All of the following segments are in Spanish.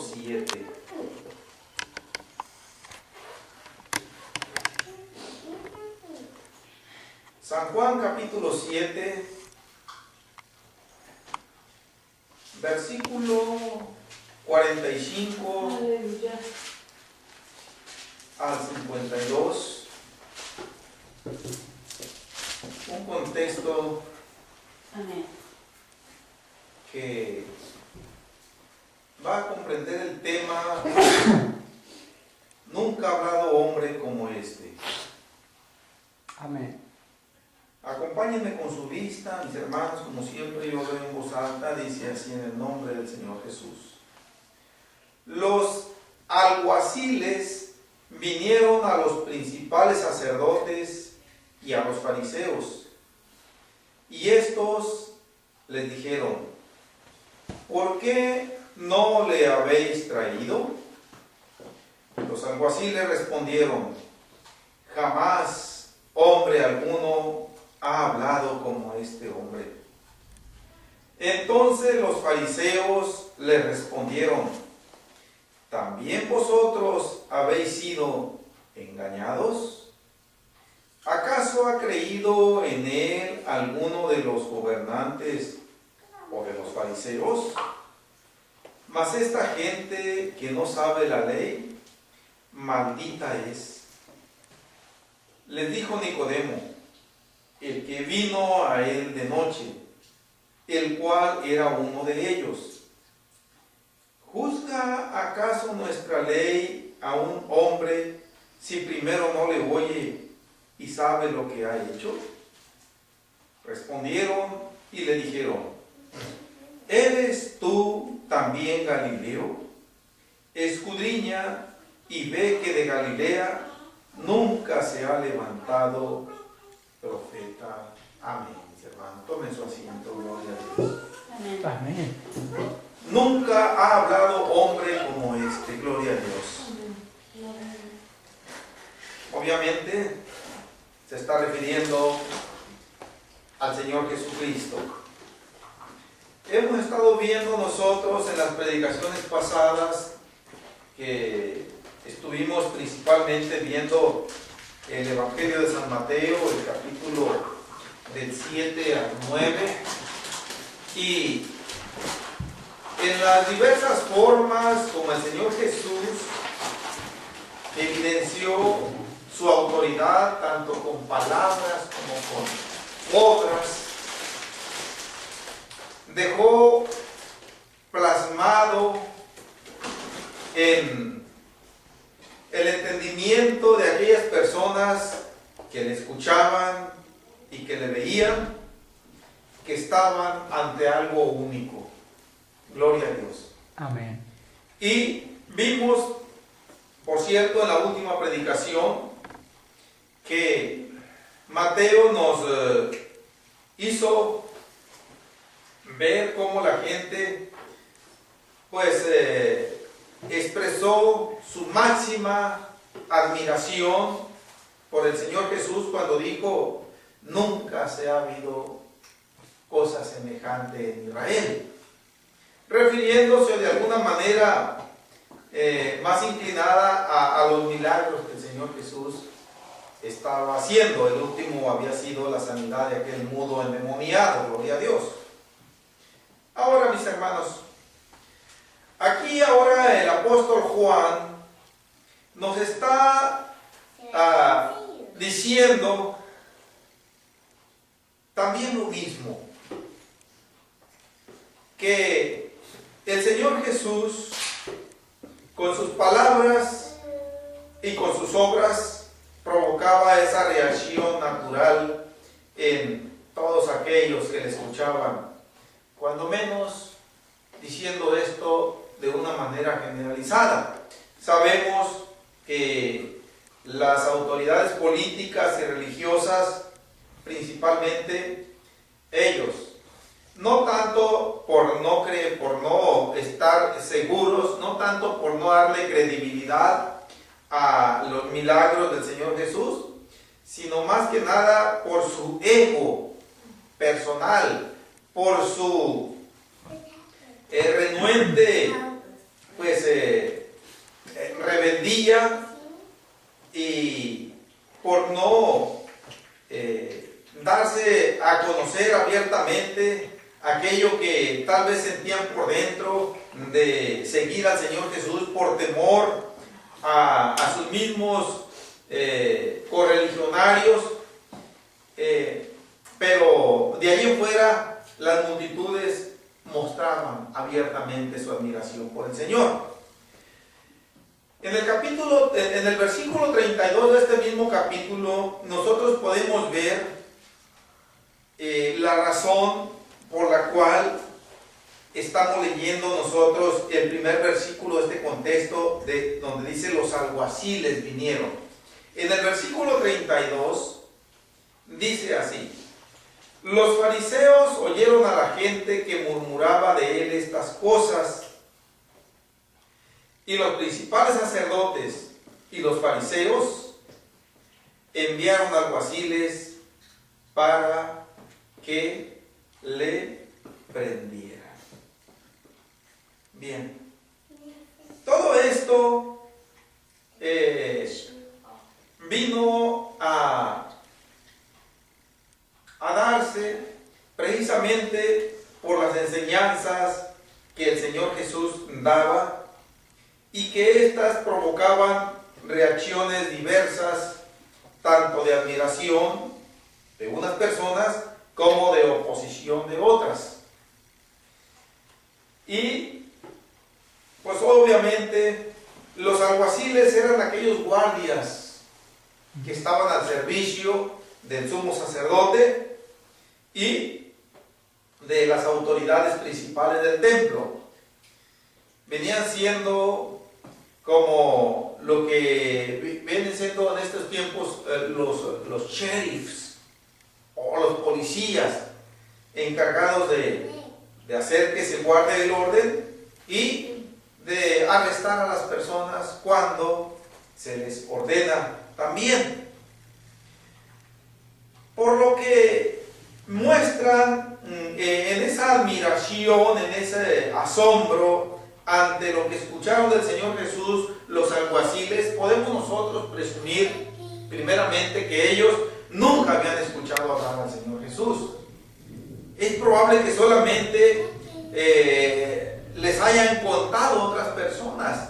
7. San Juan capítulo 7, versículo 45 Aleluya. al 52. Un contexto Amén. que va a comprender el tema nunca ha hablado hombre como este. Amén. Acompáñenme con su vista, mis hermanos, como siempre yo leo en voz alta, dice así en el nombre del Señor Jesús. Los alguaciles vinieron a los principales sacerdotes y a los fariseos, y estos les dijeron: ¿por qué no le habéis traído? Los alguaciles respondieron: jamás hombre alguno ha hablado como este hombre. Entonces los fariseos le respondieron: ¿también vosotros habéis sido engañados? ¿Acaso ha creído en él alguno de los gobernantes o de los fariseos? Mas esta gente que no sabe la ley, maldita es. Les dijo Nicodemo, el que vino a él de noche, el cual era uno de ellos: ¿juzga acaso nuestra ley a un hombre si primero no le oye y sabe lo que ha hecho? Respondieron y le dijeron: ¿eres tú también Galileo? Escudriña y ve que de Galilea nunca se ha levantado profeta. Amén, mis hermanos. Tomen su asiento, gloria a Dios. Amén. Amén. Nunca ha hablado hombre como este, gloria a Dios. Obviamente se está refiriendo al Señor Jesucristo. Hemos estado viendo nosotros en las predicaciones pasadas que estuvimos principalmente viendo el Evangelio de San Mateo, el capítulo del 7 al 9, y en las diversas formas como el Señor Jesús evidenció su autoridad tanto con palabras como con obras, dejó plasmado en el entendimiento de aquellas personas que le escuchaban y que le veían, que estaban ante algo único. Gloria a Dios. Amén. Y vimos, por cierto, en la última predicación, que Mateo nos hizo ver cómo la gente expresó su máxima admiración por el Señor Jesús cuando dijo: nunca se ha habido cosa semejante en Israel, refiriéndose de alguna manera más inclinada a los milagros que el Señor Jesús estaba haciendo. El último había sido la sanidad de aquel mudo endemoniado, gloria a Dios. Ahora, mis hermanos, aquí ahora el apóstol Juan nos está diciendo también lo mismo, que el Señor Jesús, con sus palabras y con sus obras, provocaba esa reacción natural en todos aquellos que le escuchaban, cuando menos diciendo esto de una manera generalizada. Sabemos que las autoridades políticas y religiosas, principalmente ellos, no tanto por no estar seguros, no tanto por no darle credibilidad a los milagros del Señor Jesús, sino más que nada por su ego personal, por su renuente rebeldía y por no darse a conocer abiertamente aquello que tal vez sentían por dentro de seguir al Señor Jesús por temor a sus mismos correligionarios, pero de ahí en fuera las multitudes mostraban abiertamente su admiración por el Señor. En el versículo 32 de este mismo capítulo, nosotros podemos ver la razón por la cual estamos leyendo nosotros el primer versículo de este contexto, donde dice los alguaciles vinieron. En el versículo 32 dice así: los fariseos oyeron a la gente que murmuraba de él estas cosas, y los principales sacerdotes y los fariseos enviaron alguaciles para que le prendieran. Bien, todo esto vino a darse precisamente por las enseñanzas que el Señor Jesús daba, y que éstas provocaban reacciones diversas, tanto de admiración de unas personas como de oposición de otras. Y pues obviamente los alguaciles eran aquellos guardias que estaban al servicio del sumo sacerdote y de las autoridades principales del templo. Venían siendo como lo que vienen siendo en estos tiempos los sheriffs o los policías encargados de hacer que se guarde el orden y de arrestar a las personas cuando se les ordena también. Por lo que muestran en esa admiración, en ese asombro ante lo que escucharon del Señor Jesús los alguaciles, podemos nosotros presumir primeramente que ellos nunca habían escuchado hablar al Señor Jesús. Es probable que solamente les hayan contado otras personas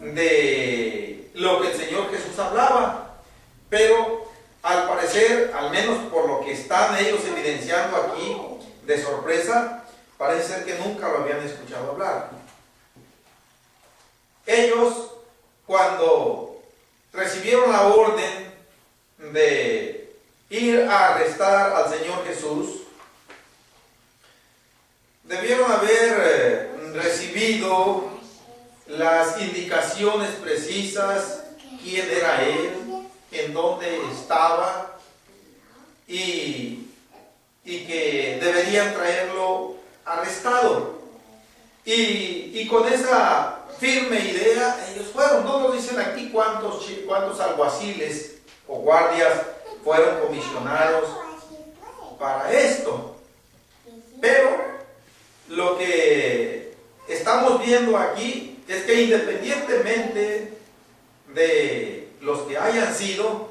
de lo que el Señor Jesús hablaba, pero al parecer, al menos por lo que están ellos evidenciando aquí de sorpresa, parece ser que nunca lo habían escuchado hablar. Ellos, cuando recibieron la orden de ir a arrestar al Señor Jesús, debieron haber recibido las indicaciones precisas: quién era él, en dónde estaba, y que deberían traerlo arrestado. Y con esa firme idea ellos fueron. No nos dicen aquí cuántos alguaciles o guardias fueron comisionados para esto, pero lo que estamos viendo aquí es que independientemente de los que hayan sido,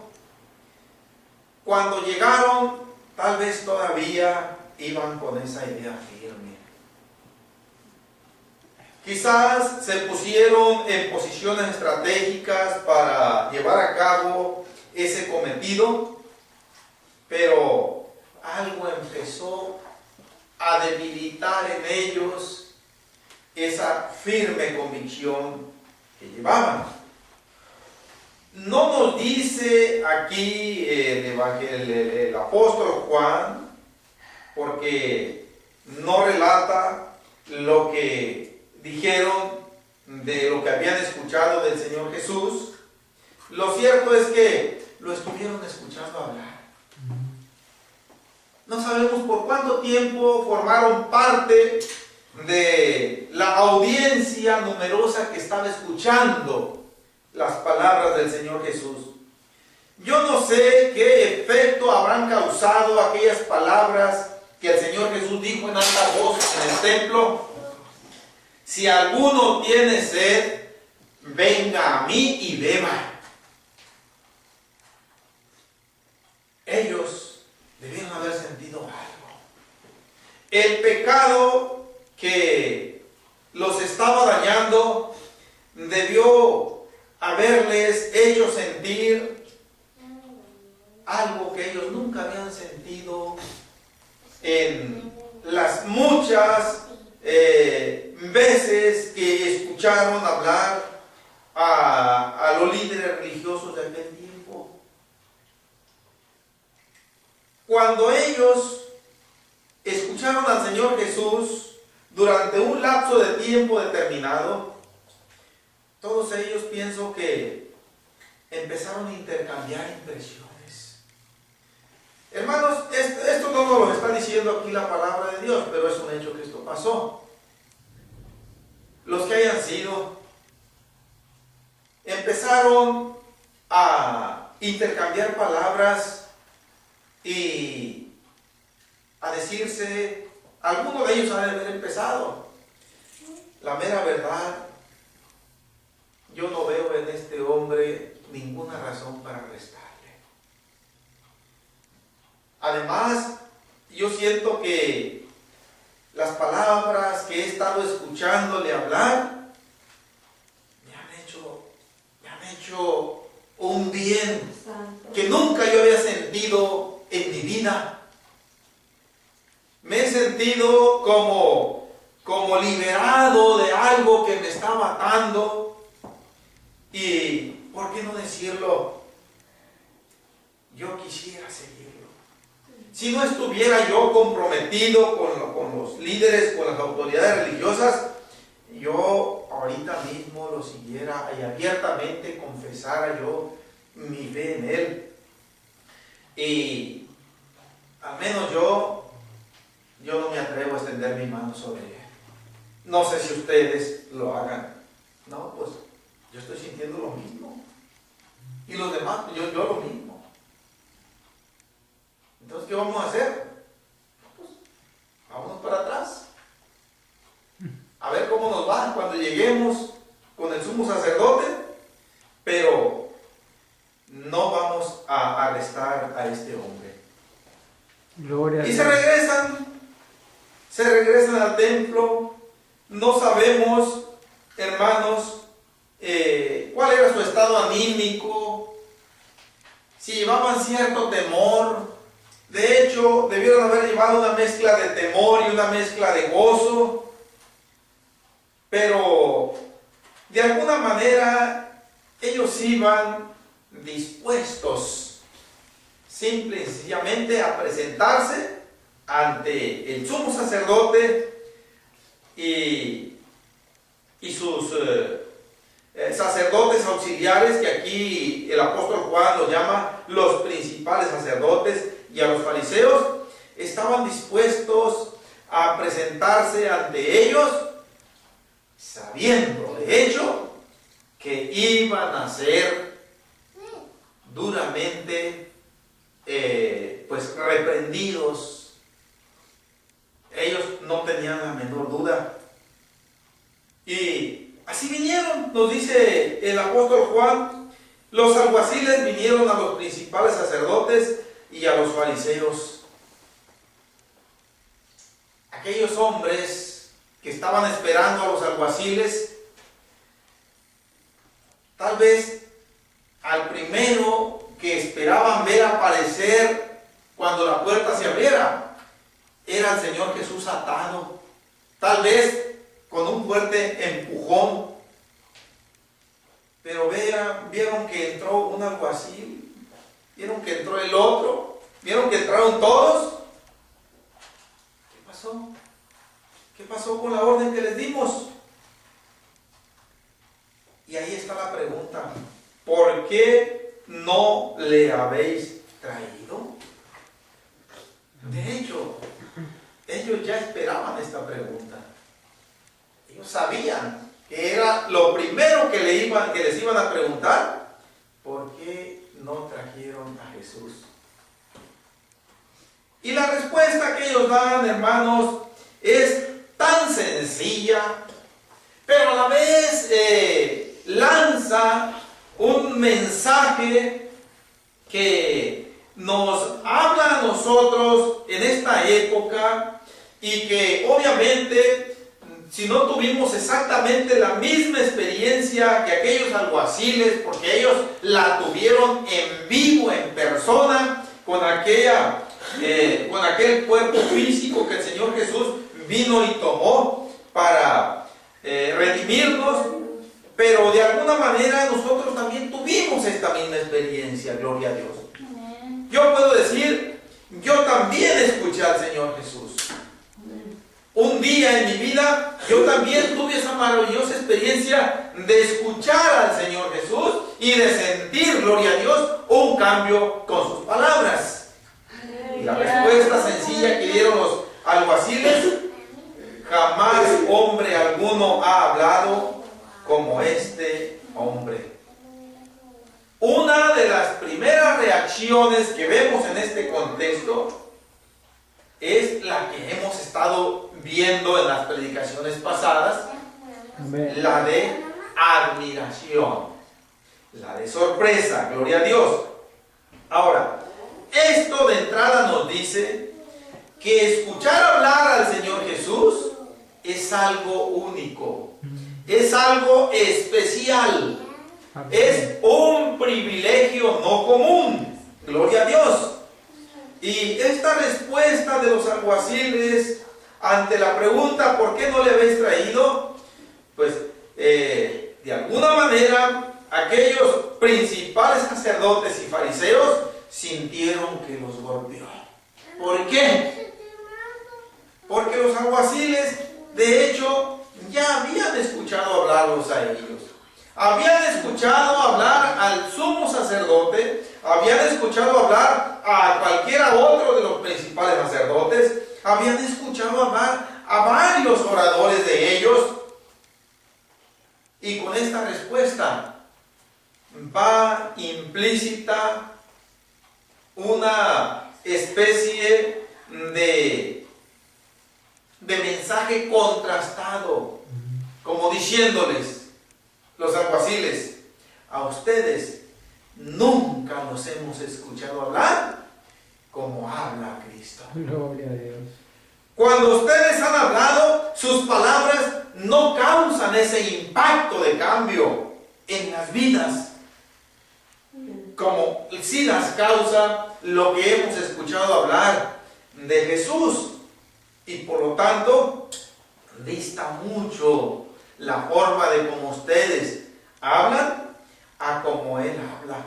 cuando llegaron tal vez todavía iban con esa idea firme. Quizás se pusieron en posiciones estratégicas para llevar a cabo ese cometido, pero algo empezó a debilitar en ellos esa firme convicción que llevaban. No nos dice aquí el apóstol Juan, porque no relata lo que dijeron de lo que habían escuchado del Señor Jesús. Lo cierto es que lo estuvieron escuchando hablar. No sabemos por cuánto tiempo formaron parte de la audiencia numerosa que estaba escuchando las palabras del Señor Jesús. Yo no sé qué efecto habrán causado aquellas palabras que el Señor Jesús dijo en alta voz en el templo: si alguno tiene sed, venga a mí y beba. Ellos debieron haber sentido algo. El pecado que los estaba dañando debió haberles hecho sentir algo que ellos nunca habían sentido en las muchas veces que escucharon hablar a los líderes religiosos de aquel tiempo. Cuando ellos escucharon al Señor Jesús durante un lapso de tiempo determinado, todos ellos pienso que empezaron a intercambiar impresiones. Hermanos, esto no nos lo está diciendo aquí la palabra de Dios, pero es un hecho que esto pasó. Los que hayan sido, empezaron a intercambiar palabras y a decirse, alguno de ellos ha de haber empezado. La mera verdad, yo no veo en este hombre ninguna razón para arrestarle. Además, yo siento que las palabras que he estado escuchándole hablar me han hecho un bien que nunca yo había sentido en mi vida. Me he sentido como liberado de algo que me estaba atando. Y, ¿por qué no decirlo? Yo quisiera seguirlo. Si no estuviera yo comprometido con los líderes, con las autoridades religiosas, yo ahorita mismo lo siguiera y abiertamente confesara yo mi fe en él. Y al menos yo no me atrevo a extender mi mano sobre él. No sé si ustedes lo hagan. No, pues yo estoy sintiendo lo mismo. Y los demás, yo lo mismo. Entonces, ¿qué vamos a hacer? Pues, vámonos para atrás. A ver cómo nos va cuando lleguemos con el sumo sacerdote, pero no vamos a arrestar a este hombre. Gloria y se regresan al templo. No sabemos, hermanos, cuál era su estado anímico, si llevaban cierto temor. De hecho, debieron haber llevado una mezcla de temor y una mezcla de gozo, pero de alguna manera ellos iban dispuestos simple y sencillamente a presentarse ante el sumo sacerdote y sus sacerdotes auxiliares, que aquí el apóstol Juan los llama los principales sacerdotes, y a los fariseos. Estaban dispuestos a presentarse ante ellos, sabiendo de hecho que iban a ser duramente pues reprendidos. Ellos no tenían la menor duda. Y así vinieron, nos dice el apóstol Juan, los alguaciles vinieron a los principales sacerdotes y a los fariseos. Aquellos hombres que estaban esperando a los alguaciles, tal vez al primero que esperaban ver aparecer cuando la puerta se abriera, era el Señor Jesús atado, tal vez con un fuerte empujón. Pero vieron que entró un alguacil, vieron que entró el otro, vieron que entraron todos. ¿Qué pasó? ¿Qué pasó con la orden que les dimos? Y ahí está la pregunta: ¿por qué no le habéis traído? De hecho, ellos ya esperaban esta pregunta. Ellos sabían que era lo primero que les iban a preguntar: ¿por qué no trajeron a Jesús? Y la respuesta que ellos dan, hermanos, es tan sencilla, pero a la vez la un mensaje que nos habla a nosotros en esta época y que obviamente si no tuvimos exactamente la misma experiencia que aquellos alguaciles, porque ellos la tuvieron en vivo, en persona, con aquel cuerpo físico que el Señor Jesús vino y tomó para redimirnos, pero de alguna manera nosotros también tuvimos esta misma experiencia, gloria a Dios. Yo puedo decir, yo también escuché al Señor Jesús. Un día en mi vida, yo también tuve esa maravillosa experiencia de escuchar al Señor Jesús y de sentir, gloria a Dios, un cambio con sus palabras. Y la respuesta sencilla que dieron los alguaciles: jamás hombre alguno ha hablado como este hombre. Una de las primeras reacciones que vemos en este contexto es la que hemos estado viendo en las predicaciones pasadas, la de admiración, la de sorpresa, gloria a Dios. Ahora, esto de entrada nos dice que escuchar hablar al Señor Jesús es algo único, es algo especial, es un privilegio no común, gloria a Dios. Y esta respuesta de los alguaciles ante la pregunta ¿por qué no le habéis traído? Pues de alguna manera aquellos principales sacerdotes y fariseos sintieron que los golpeó. ¿Por qué? Porque los alguaciles de hecho ya habían escuchado hablarlos a ellos. Habían escuchado hablar al sumo sacerdote, habían escuchado hablar a cualquiera otro de los principales sacerdotes, habían escuchado hablar a varios oradores de ellos, y con esta respuesta va implícita una especie de mensaje contrastado, como diciéndoles los alguaciles: a ustedes nunca los hemos escuchado hablar como habla Cristo. Gloria a Dios. Cuando ustedes han hablado, sus palabras no causan ese impacto de cambio en las vidas, como si las causa lo que hemos escuchado hablar de Jesús. Y por lo tanto, dista mucho la forma de como ustedes hablan a como Él habla.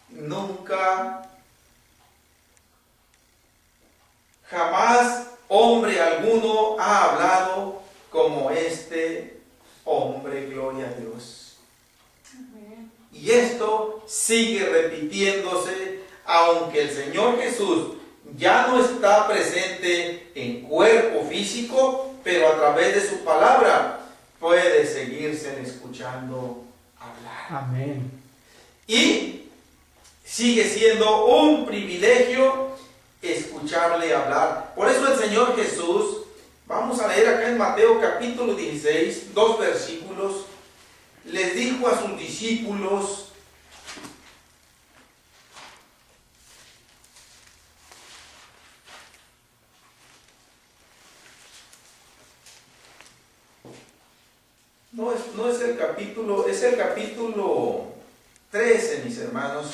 Nunca, jamás hombre alguno ha hablado como este hombre, gloria a Dios. Y esto sigue repitiéndose, aunque el Señor Jesús ya no está presente en cuerpo físico, pero a través de su palabra puede seguirse escuchando hablar. Amén. Y sigue siendo un privilegio escucharle hablar. Por eso el Señor Jesús, vamos a leer acá en Mateo capítulo 16, 2 versículos, les dijo a sus discípulos: no es el capítulo, es el capítulo 13, mis hermanos.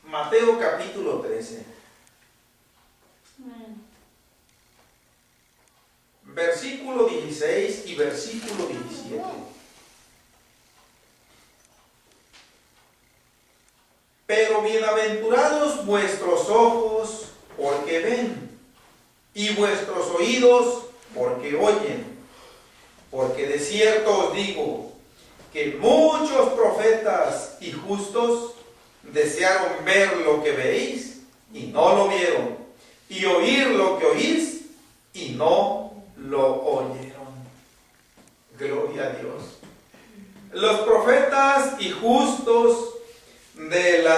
Mateo capítulo 13. Versículo 16 y versículo 17. Pero bienaventurados vuestros ojos porque ven, y vuestros oídos porque oyen, porque de cierto os digo que muchos profetas y justos desearon ver lo que veis y no lo vieron, y oír lo que oís y no lo oyeron. Gloria a Dios. Los profetas y justos de la